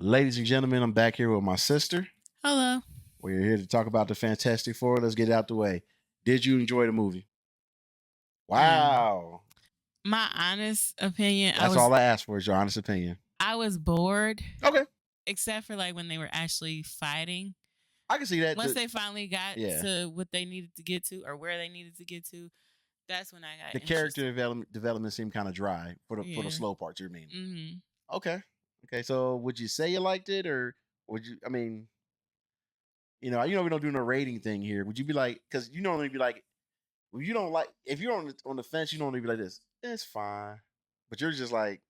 Ladies and gentlemen, I'm back here with my sister. Hello. We're here to talk about the Fantastic Four. Let's get it out the way. Did you enjoy the movie? Wow. My honest opinion, That's all I asked for is your honest opinion. I was bored. Okay. Except for like when they were actually fighting. I can see that. Once they finally got to what they needed to get to or where they needed to get to, that's when I got the character development seemed kind of dry for the slow parts. You mean? Mm-hmm. Okay. So would you say you liked it, or would you? I mean, we don't do no rating thing here. Would you be like? Because you normally be like, well, you don't like if you're on the fence, you normally be like this. It's fine, but you're just like,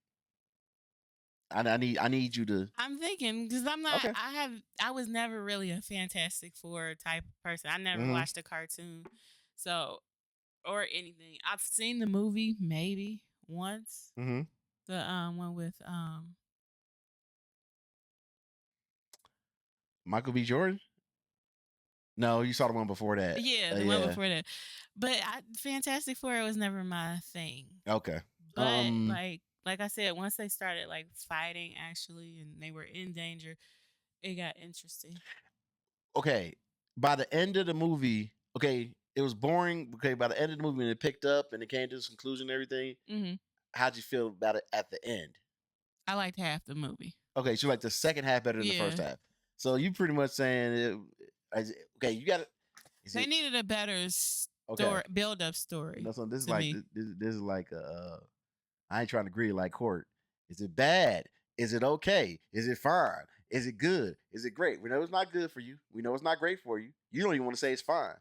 I need you to. I'm thinking because I'm not. Okay. I was never really a Fantastic Four type of person. I never watched a cartoon, so or anything. I've seen the movie maybe once. Mm-hmm. The one with Michael B. Jordan. No, you saw the one before that. Yeah, the one before that. But Fantastic Four was never my thing. Okay. But like I said, once they started like fighting actually and they were in danger, it got interesting. Okay. By the end of the movie, okay, it was boring. Okay, by the end of the movie when it picked up and it came to this conclusion and everything, how'd you feel about it at the end? I liked half the movie. Okay, so you like the second half better than the first half. So you pretty much saying okay, you got it. They needed a better story, build-up story. No, so this is like this is like I ain't trying to agree like court. Is it bad? Is it okay? Is it fine? Is it good? Is it great? We know it's not good for you. We know it's not great for you. You don't even want to say it's fine.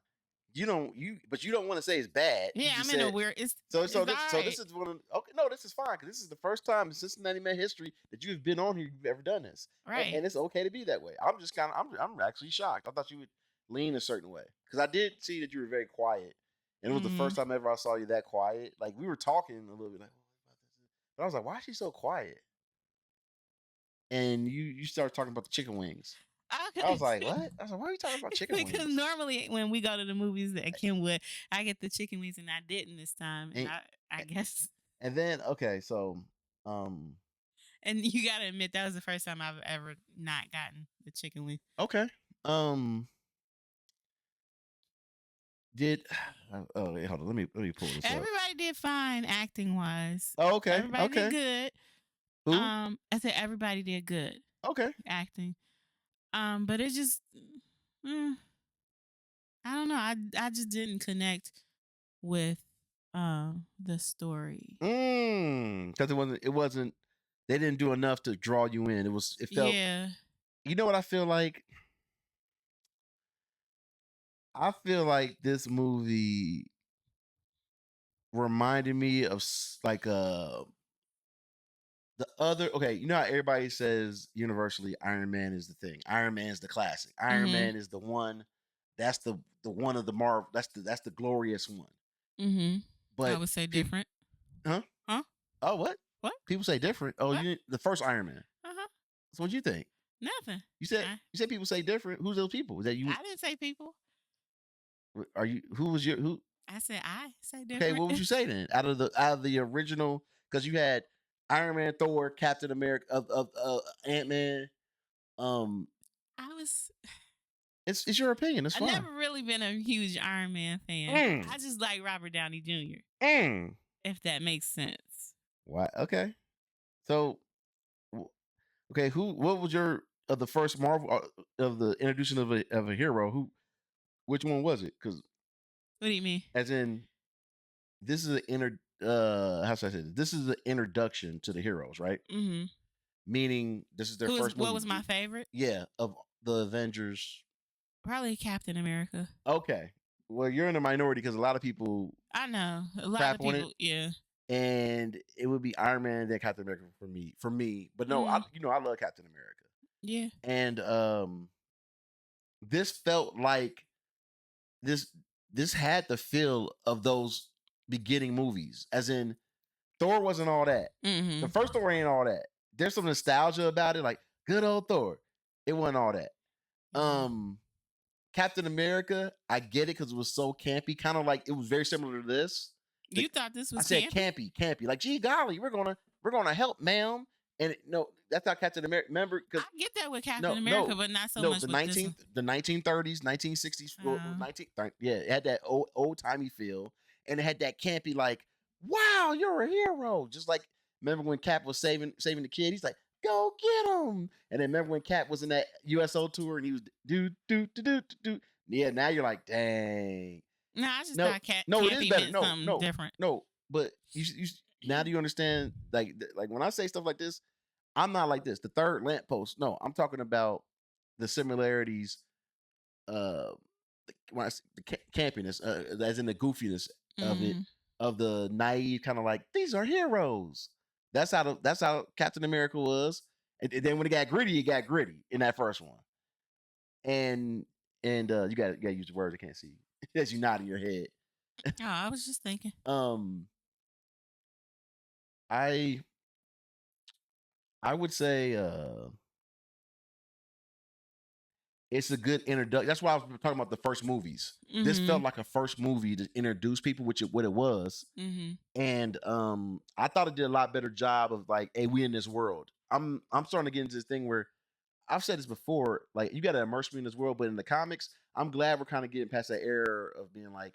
But you don't want to say it's bad. Yeah, I'm in a weird. This is one. Okay, no, this is fine because this is the first time in Cincinnati Man history that you've been on here. You've ever done this, right? And it's okay to be that way. I'm just I'm actually shocked. I thought you would lean a certain way because I did see that you were very quiet, and it was the first time ever I saw you that quiet. Like we were talking a little bit, like, but I was like, why is she so quiet? And you start talking about the chicken wings. I was like, what? I was like, why are you talking about chicken wings? Because normally when we go to the movies at Kenwood, I get the chicken wings and I didn't this time. And I guess. And then, okay, so. And you got to admit, that was the first time I've ever not gotten the chicken wing. Okay. Wait, hold on. Let me pull this up. Everybody did fine acting wise. Oh, okay. Everybody did good. Who? I said everybody did good. Okay. Acting. But it just, I don't know. I just didn't connect with the story. Because it wasn't. They didn't do enough to draw you in. It felt. Yeah. You know what I feel like? I feel like this movie reminded me of like the other, okay, you know how everybody says universally Iron Man is the thing. Iron Man is the classic. Iron Man is the one. That's the one of the Marvel. That's the glorious one. Mm-hmm. But I would say different. Huh? Oh, what? What? People say different. Oh, the first Iron Man. So what'd you think? Nothing. You said people say different. Who's those people? Is that you? I didn't say people. Are you? Who was your who? I said I say different. Okay, what would you say then? Out of the original, because you had Iron Man, Thor, Captain America, of Ant-Man. It's your opinion. It's fine. I've never really been a huge Iron Man fan. I just like Robert Downey Jr. If that makes sense. Why? Okay. So, okay, what was your of the first Marvel of the introduction of a hero? Which one was it? Because what do you mean? As in, this is how should I say this? This is the introduction to the heroes, right? Mm-hmm. Meaning this is their first movie. What was my favorite? Yeah, of the Avengers. Probably Captain America. Okay. Well, you're in the minority because a lot of people. I know. A lot of people, yeah. And it would be Iron Man, then Captain America for me. But no, I love Captain America. Yeah. And this felt like this had the feel of those beginning movies. As in, Thor wasn't all that. Mm-hmm. The first Thor ain't all that. There's some nostalgia about it, like good old Thor. It wasn't all that. Captain America, I get it because it was so campy, kind of like it was very similar to this. You thought this was campy? I said campy. Like, gee golly, we're gonna help, ma'am. And no, that's not Captain America. Remember, I because get that with Captain America, but not so much the with this one. the 1930s, 1960s, 19 yeah, it had that old timey feel, and it had that campy like, wow, you're a hero. Just like remember when Cap was saving the kid, he's like, go get him. And then remember when Cap was in that USO tour and he was do. Yeah, now you're like, dang. No, I just thought it is campy better. meant something different. No, but you now do you understand? Like when I say stuff like this, I'm not like this. The third lamppost. No, I'm talking about the similarities. When I say the campiness, as in the goofiness of it, of the naive kind of like these are heroes. That's how Captain America was. And then when it got gritty in that first one. And you got to use the words I can't see as you nod in your head. Oh, I was just thinking. I would say it's a good introduction. That's why I was talking about the first movies. This felt like a first movie to introduce people, what it was. And I thought it did a lot better job of like, hey, we in this world. I'm starting to get into this thing where I've said this before, like you got to immerse me in this world, but in the comics, I'm glad we're kind of getting past that era of being like,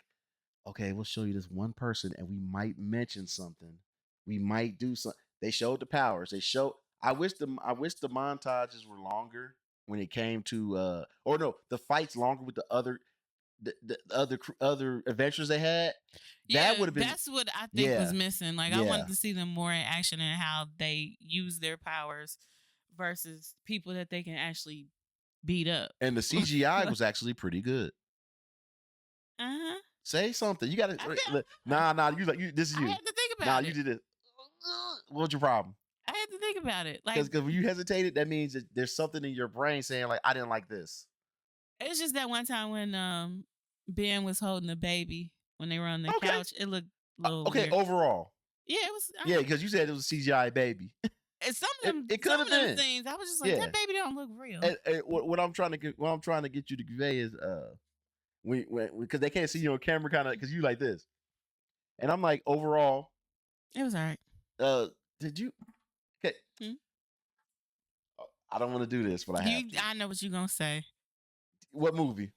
okay, we'll show you this one person, and we might mention something. We might do something. They showed the powers. They showed. I wish the montages were longer when it came to or no, the fights longer with the other adventures they had. Yeah, that would have been. That's what I think was missing. Like I wanted to see them more in action and how they use their powers versus people that they can actually beat up. And the CGI was actually pretty good. Say something. You got to. Nah. This is you. I had to think about it. You did it. What's your problem? I had to think about it. Like, because when you hesitated, that means that there's something in your brain saying like, I didn't like this. It's just that one time when Ben was holding the baby when they were on the couch. It looked a little weird. Overall. Yeah, it was. Yeah, because you said it was a CGI baby. And some of them, it could have been things. I was just like, that baby don't look real. And what I'm trying to get you to convey is because they can't see you on camera, kind of because you like this, and I'm like overall, it was all right. Did you? Okay. I don't want to do this, but I have to. I know what you're gonna say. What movie?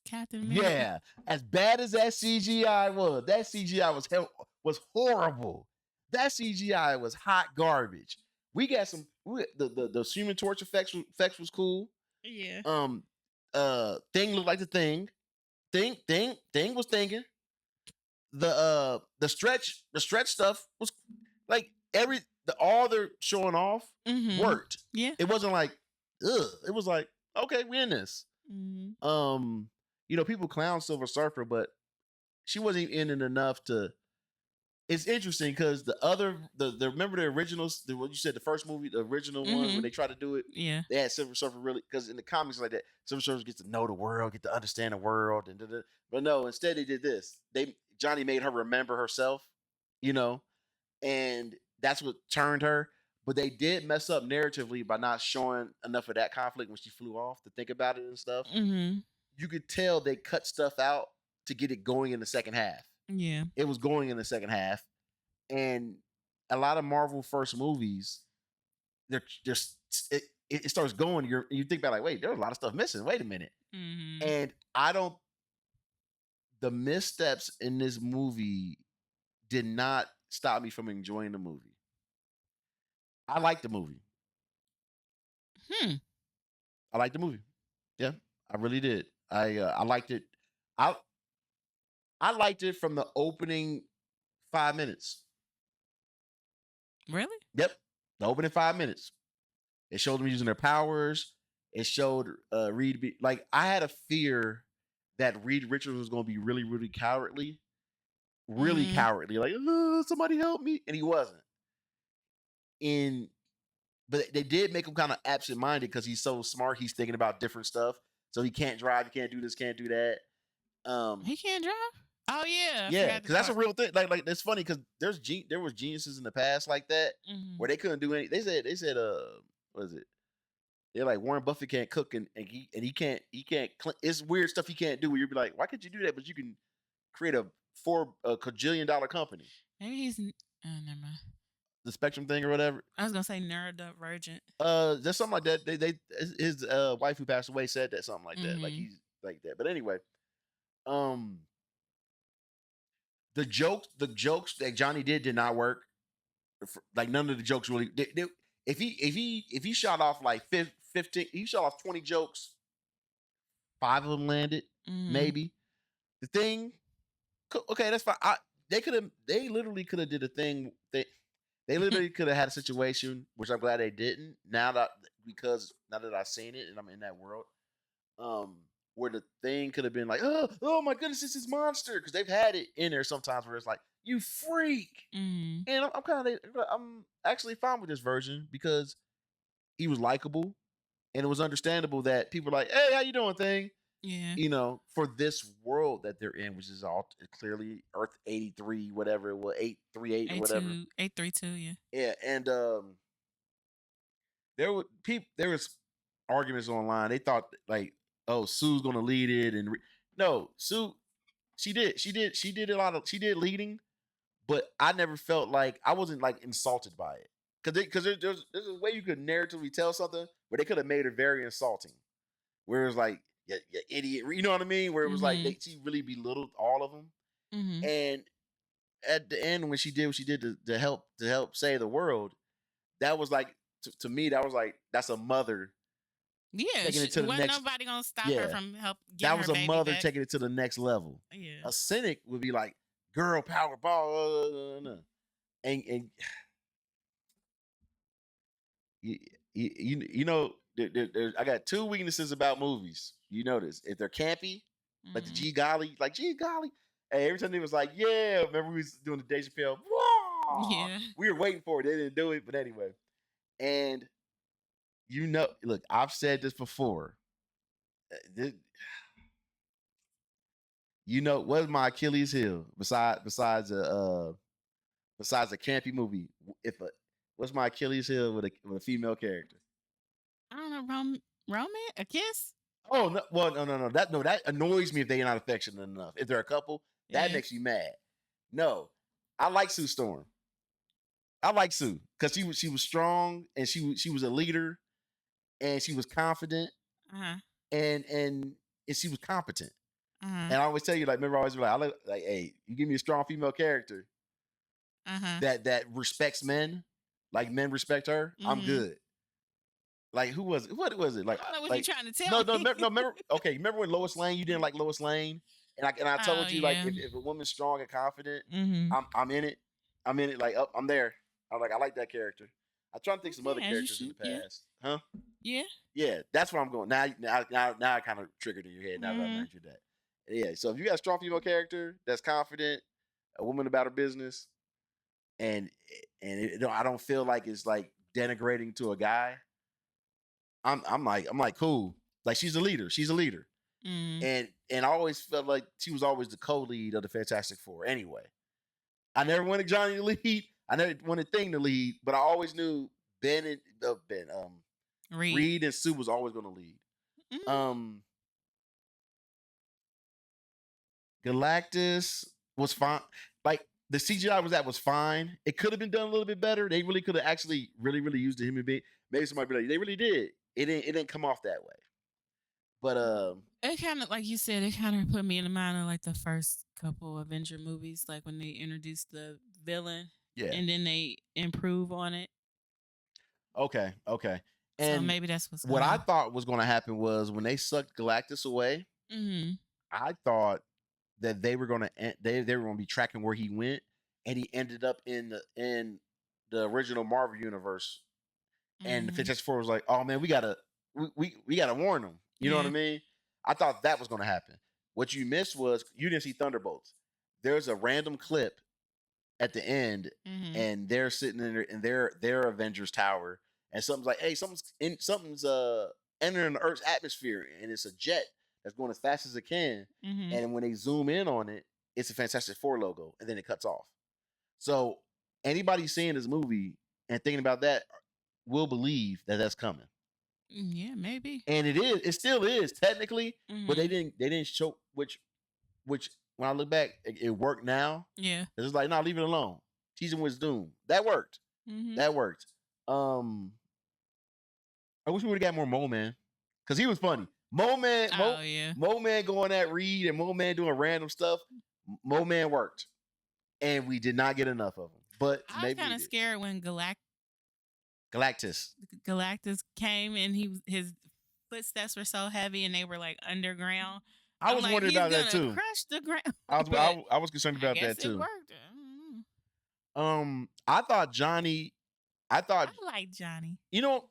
Captain America. Yeah, as bad as that CGI was horrible. That CGI was hot garbage. We got the Human Torch effects was cool. Yeah. Thing looked like the Thing. Thing was thinking. The stretch stuff was like all they're showing off worked. Yeah. It wasn't like ugh. It was like, okay, we in this. People clown Silver Surfer, but she wasn't in it enough to. It's interesting because remember the originals, what you said, the first movie, the original one when they tried to do it. Yeah, they had Silver Surfer really because in the comics like that, Silver Surfer gets to know the world, get to understand the world, but no, instead they did this. Johnny made her remember herself, and that's what turned her. But they did mess up narratively by not showing enough of that conflict when she flew off to think about it and stuff. You could tell they cut stuff out to get it going in the second half. Yeah. It was going in the second half. And a lot of Marvel first movies, they're just it starts going. You think about like, wait, there's a lot of stuff missing. Wait a minute. And the missteps in this movie did not stop me from enjoying the movie. I liked the movie. I liked the movie. Yeah, I really did. I liked it. I liked it from the opening 5 minutes. Really? Yep. The opening 5 minutes. It showed them using their powers. It showed Reed I had a fear that Reed Richards was going to be really, really cowardly. Really cowardly. Like, somebody help me. And he wasn't. But they did make him kind of absent-minded because he's so smart. He's thinking about different stuff. So he can't drive. He can't do this, can't do that. He can't drive? Oh, yeah. Yeah, because that's a real thing. Like that's funny because there was geniuses in the past like that where they couldn't do anything. They said what is it? They're like Warren Buffett can't cook and he can't it's weird stuff he can't do where you'd be like, why could you do that? But you can create a $4 quadrillion company. Maybe Oh, never mind. The spectrum thing or whatever. I was gonna say neurodivergent. There's something like that. His wife who passed away said that something like that. Like he's like that. But anyway, um, the jokes that Johnny did not work. Like none of the jokes really. If he shot off like 15, he shot off 20 jokes. 5 of them landed, maybe. The thing, okay, that's fine. They literally could have did a thing. They literally could have had a situation, which I'm glad they didn't. Now that I've seen it and I'm in that world, where the thing could have been like, oh my goodness, this is monster, because they've had it in there sometimes where it's like, you freak, and I'm actually fine with this version because he was likable, and it was understandable that people were like, hey, how you doing, thing? Yeah. You know, for this world that they're in, which is all clearly Earth 83, whatever it was, 838 or whatever. 832, yeah. Yeah, and there was arguments online. They thought like, oh, Sue's gonna lead it, and no, Sue, she did she did leading, but I never felt like I wasn't like insulted by it. Because there's a way you could narratively tell something where they could have made it very insulting. Where it was like, yeah, idiot. You know what I mean? Where it was like she really belittled all of them. And at the end, when she did what she did to help save the world, that was like to me, that was like, that's a mother. Yeah, wasn't nobody gonna stop her from help. That was a mother taking it to the next level. Yeah, a cynic would be like, girl power ball, and you know, I got 2 weaknesses about movies. You notice if they're campy, like the G Golly, Hey, every time they was like, yeah, remember we was doing the Dave Chappelle? Yeah, we were waiting for it. They didn't do it, but anyway. And you know, look, I've said this before. You know, what's my Achilles heel besides a campy movie? What's my Achilles heel with a female character? I don't know, romance, a kiss. Oh no! Well, no. That annoys me if they're not affectionate enough. If they're a couple, that makes you mad. No, I like Sue Storm. I like Sue because she was strong and she was a leader, and she was confident, and she was competent. And I always tell you, like, remember, I always be like, hey, you give me a strong female character that respects men, like men respect her. I'm good. Like, who was it? What was it? Like, I don't know what you're trying to tell me. No, remember? Okay, remember when Lois Lane? You didn't like Lois Lane, and I told you, like, if a woman's strong and confident, I'm in it. I'm in it. Like, I'm there. I'm like, I like that character. I'm trying to think some other characters in the past, huh? Yeah. That's where I'm going now. I kind of triggered in your head. Now that I mentioned that. Yeah. So if you got a strong female character that's confident, a woman about her business, and I don't feel like it's like denigrating to a guy. I'm like cool. Like, she's a leader. And I always felt like she was always the co-lead of the Fantastic Four. Anyway, I never wanted Johnny to lead. I never wanted Thing to lead, but I always knew Reed and Sue was always going to lead. Galactus was fine. Like, the CGI was fine. It could have been done a little bit better. They really could have actually really used the human being. Maybe somebody be like, they really did. It didn't come off that way. But it kind of, like you said, it kind of put me in the mind of like the first couple Avenger movies, like when they introduced the villain, and then they improve on it. Okay. And so maybe that's what I thought was going to happen was when they sucked Galactus away. I thought that they were going to be tracking where he went, and he ended up in the original Marvel universe. And the Fantastic Four was like, oh man, we gotta warn them. You know what I mean? I thought that was gonna happen. What you missed was you didn't see Thunderbolts. There's a random clip at the end, and they're sitting in their Avengers Tower, and something's like, hey, something's entering the Earth's atmosphere, and it's a jet that's going as fast as it can. And when they zoom in on it, it's a Fantastic Four logo, and then it cuts off. So anybody seeing this movie and thinking about that will believe that that's coming. Yeah, maybe. And it still is technically, but they didn't show which when I look back, it worked now. Yeah. It's like, no, leave it alone. teasing with Doom. That worked. Mm-hmm. That worked. I wish we would have got more Mo Man, because he was funny. Mo Man going at Reed and Mo Man doing random stuff. Mo Man worked, and we did not get enough of him. But I was kind of scared when Galactus came and his footsteps were so heavy and they were like underground. I was wondering about that too. Crush the ground. I was concerned about that too. It worked. I thought Johnny. I like Johnny. You know.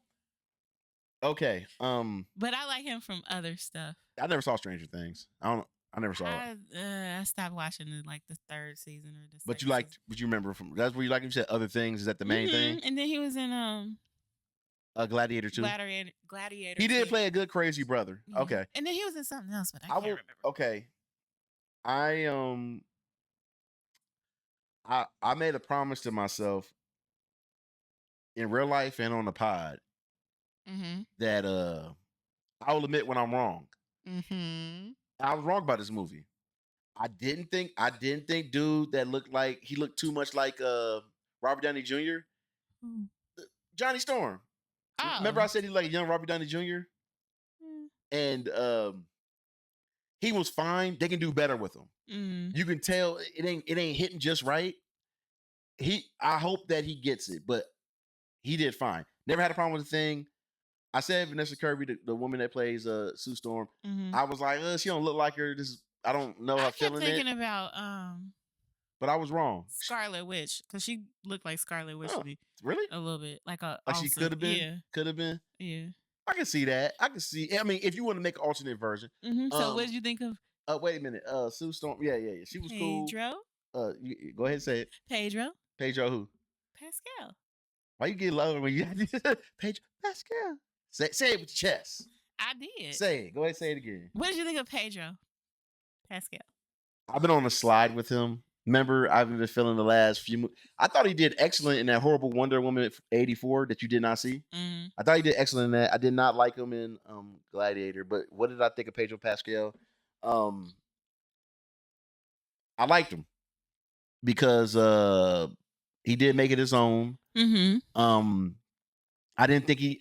Okay. But I like him from other stuff. I never saw Stranger Things. I never saw it. I stopped watching it like the third season or the. But you liked. But you remember from that's where you like. You said other things. Is that the main thing? And then he was in Gladiator 2. Gladiator. He did play a good crazy brother. Yeah. Okay. And then he was in something else, but I can't remember. Okay. I made a promise to myself in real life and on the pod that I will admit when I'm wrong. I was wrong about this movie. I didn't think dude that looked too much like Robert Downey Jr. Johnny Storm. Oh. Remember I said he like young Robert Downey Jr. And he was fine. They can do better with him. You can tell it ain't hitting just right. I hope that he gets it, but he did fine. Never had a problem with the thing. I said Vanessa Kirby, the woman that plays Sue Storm. I was like, she don't look like her. I don't know how feeling it. I kept thinking about but I was wrong. Scarlet Witch, because she looked like Scarlet Witch to me. Really? A little bit. Like she could have been? Yeah. Could have been? Yeah. I can see that. I mean, if you want to make an alternate version. So what did you think of? Wait a minute. Sue Storm. Yeah. She was cool. Pedro? Go ahead and say it. Pedro who? Pascal. Why you get low when you Pedro Pascal? Say it with your chest. I did. Say it. Go ahead and say it again. What did you think of Pedro Pascal? I've been on a slide with him. Remember, I've been feeling the last few. I thought he did excellent in that horrible Wonder Woman 84 that you did not see. I thought he did excellent in that. I did not like him in Gladiator, but what did I think of Pedro Pascal? I liked him because he did make it his own. I didn't think he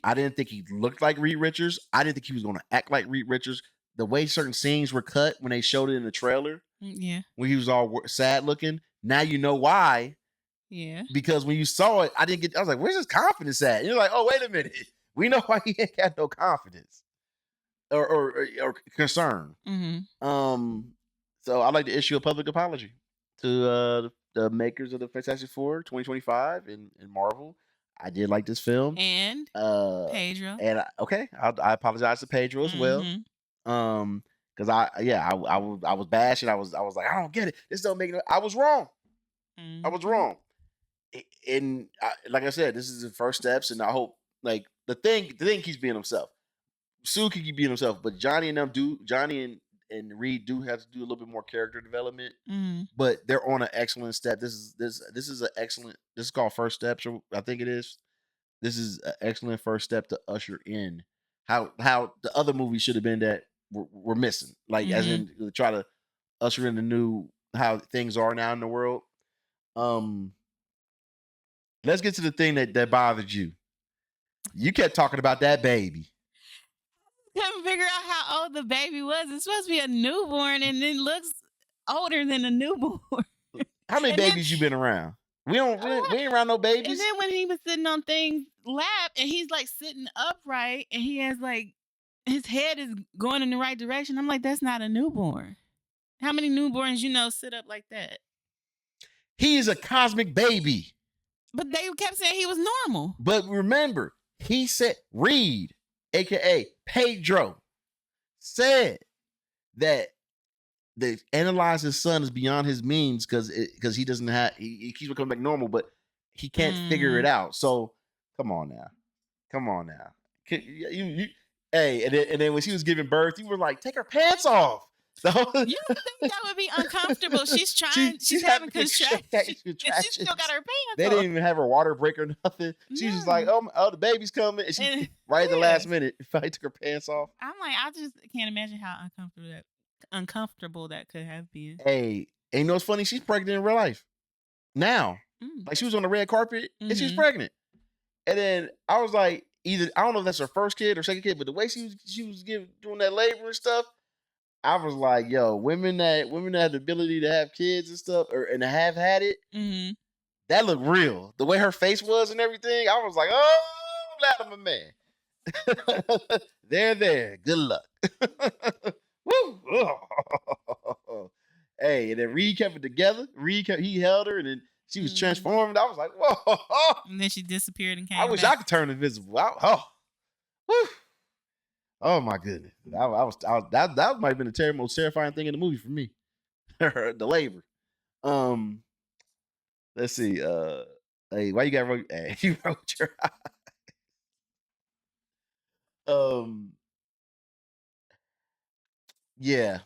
looked like Reed Richards. I didn't think he was going to act like Reed Richards. The way certain scenes were cut when they showed it in the trailer, when he was all sad looking. Now you know why. Yeah. Because when you saw it, I was like, "Where's his confidence at?" And you're like, "Oh, wait a minute. We know why he ain't got no confidence or concern." So I'd like to issue a public apology to the makers of the Fantastic Four 2025 and Marvel. I did like this film. And Pedro. And I apologize to Pedro as well. Because I was bashing. I was like, I don't get it. This don't make no. I was wrong. I was wrong. And like I said, this is the first steps, and I hope like the thing keeps being himself. Sue can keep being himself, but Johnny and Reed do have to do a little bit more character development. But they're on an excellent step. This is an excellent. This is called First Steps, or I think it is. This is an excellent first step to usher in how the other movies should have been that we're missing. Like as in try to usher in the new how things are now in the world. Let's get to the thing that bothered you. You kept talking about that baby. Couldn't figure out how old the baby was. It's supposed to be a newborn, and it looks older than a newborn. How many babies you been around? We ain't around no babies. And then when he was sitting on things lap, and he's like sitting upright, and he has like his head is going in the right direction. I'm like, that's not a newborn. How many newborns sit up like that? He is a cosmic baby. But they kept saying he was normal. But remember, he said Reed, aka Pedro, said that they analyze his son is beyond his means because he doesn't have he keeps becoming back normal, but he can't figure it out. So come on now. You hey, and then when she was giving birth, you were like, take her pants off. You don't think that would be uncomfortable? She's trying. She's having contractions. She still got her pants. They didn't even have her water break or nothing. She's just like, oh, the baby's coming. And she right at the last minute, finally took her pants off. I'm like, I just can't imagine how uncomfortable that could have been. Hey, and you know what's funny? She's pregnant in real life now. Like she was on the red carpet and she was Mhm. pregnant. And then I was like, either I don't know if that's her first kid or second kid, but the way she was doing that labor and stuff, I was like, yo, women that have the ability to have kids and stuff, and have had it, that looked real. The way her face was and everything, I was like, oh, I'm glad I'm a man. There. Good luck. Woo. Hey, and then Reed kept it together. He held her, and then she was transformed. I was like, whoa. And then she disappeared and came I wish back. I could turn invisible. Oh my goodness. That might have been the most terrifying thing in the movie for me. The labor. Let's see. Hey, why you got you wrote your yeah.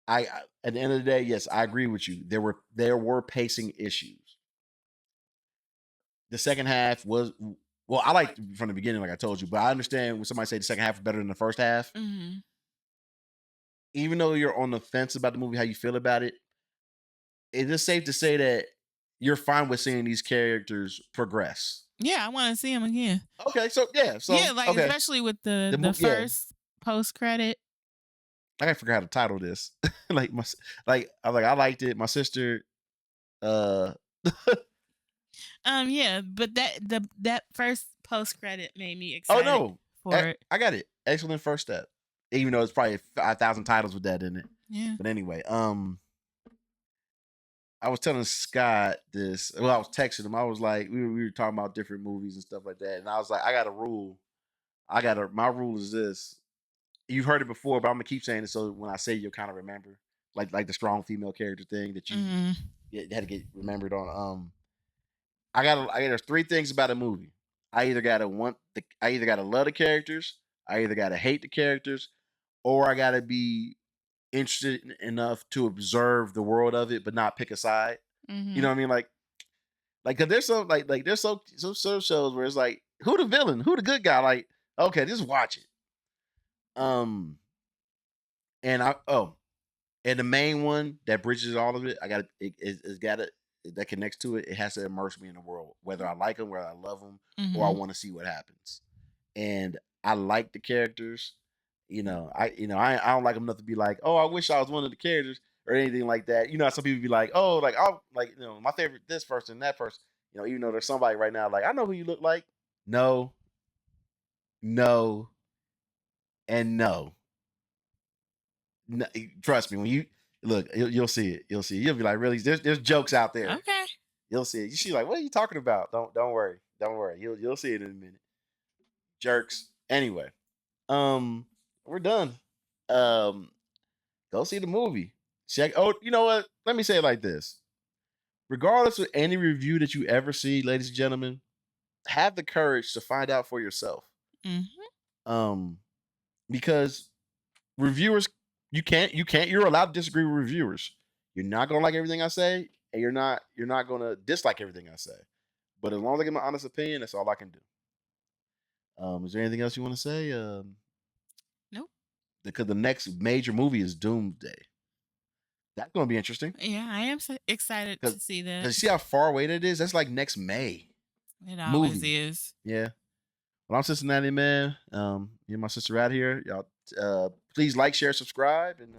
I at the end of the day, yes, I agree with you. There were pacing issues. The second half was well, I liked from the beginning, like I told you, but I understand when somebody say the second half is better than the first half. Even though you're on the fence about the movie, how you feel about it, it is safe to say that you're fine with seeing these characters progress. Yeah, I want to see them again. Okay, like okay. Especially with the first post credit. I forgot how to title this. I liked it. My sister, yeah, but that first post credit made me excited for it. I got it. Excellent first step. Even though it's probably 5,000 titles with that in it. Yeah. But anyway, I was telling Scott this. Well, I was texting him. I was like, we were talking about different movies and stuff like that, and I was like, I got a rule. My rule is this. You've heard it before, but I'm gonna keep saying it so when I say you'll kind of remember, like the strong female character thing that you had to get remembered on. There's three things about a movie. I either gotta love the characters, I either gotta hate the characters, or I gotta be interested enough to observe the world of it, but not pick a side. You know what I mean? Like, cause there's some there's some sort of shows where it's like, who the villain, who the good guy? Like, okay, just watch it. And the main one that bridges all of it, that connects to it. It has to immerse me in the world, whether I like them, whether I love them, or I want to see what happens. And I like the characters. I don't like them enough to be like, oh, I wish I was one of the characters or anything like that. Some people be like, oh, my favorite this person, that person. Even though there's somebody right now like, I know who you look like. No, and no. No, trust me, when you look, you'll see it. You'll be like, really? There's jokes out there. Okay. You'll see it. She's like, what are you talking about? Don't worry. You'll see it in a minute. Jerks. Anyway, we're done. Go see the movie. Check. Oh, you know what? Let me say it like this. Regardless of any review that you ever see, ladies and gentlemen, have the courage to find out for yourself. Because reviewers, you're allowed to disagree with reviewers. You're not gonna like everything I say, and you're not gonna dislike everything I say. But as long as I get my honest opinion, that's all I can do. Is there anything else you want to say? Nope. Because the next major movie is Doomsday. That's gonna be interesting. Yeah, I am so excited to see that. Because see how far away that is? That's like next May. It always is. Yeah. Well, I'm Cincinnati Man. You're my sister out here. Y'all, please like, share, subscribe, and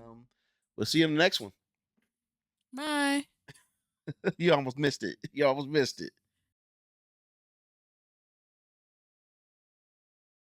we'll see you in the next one. Bye. You almost missed it.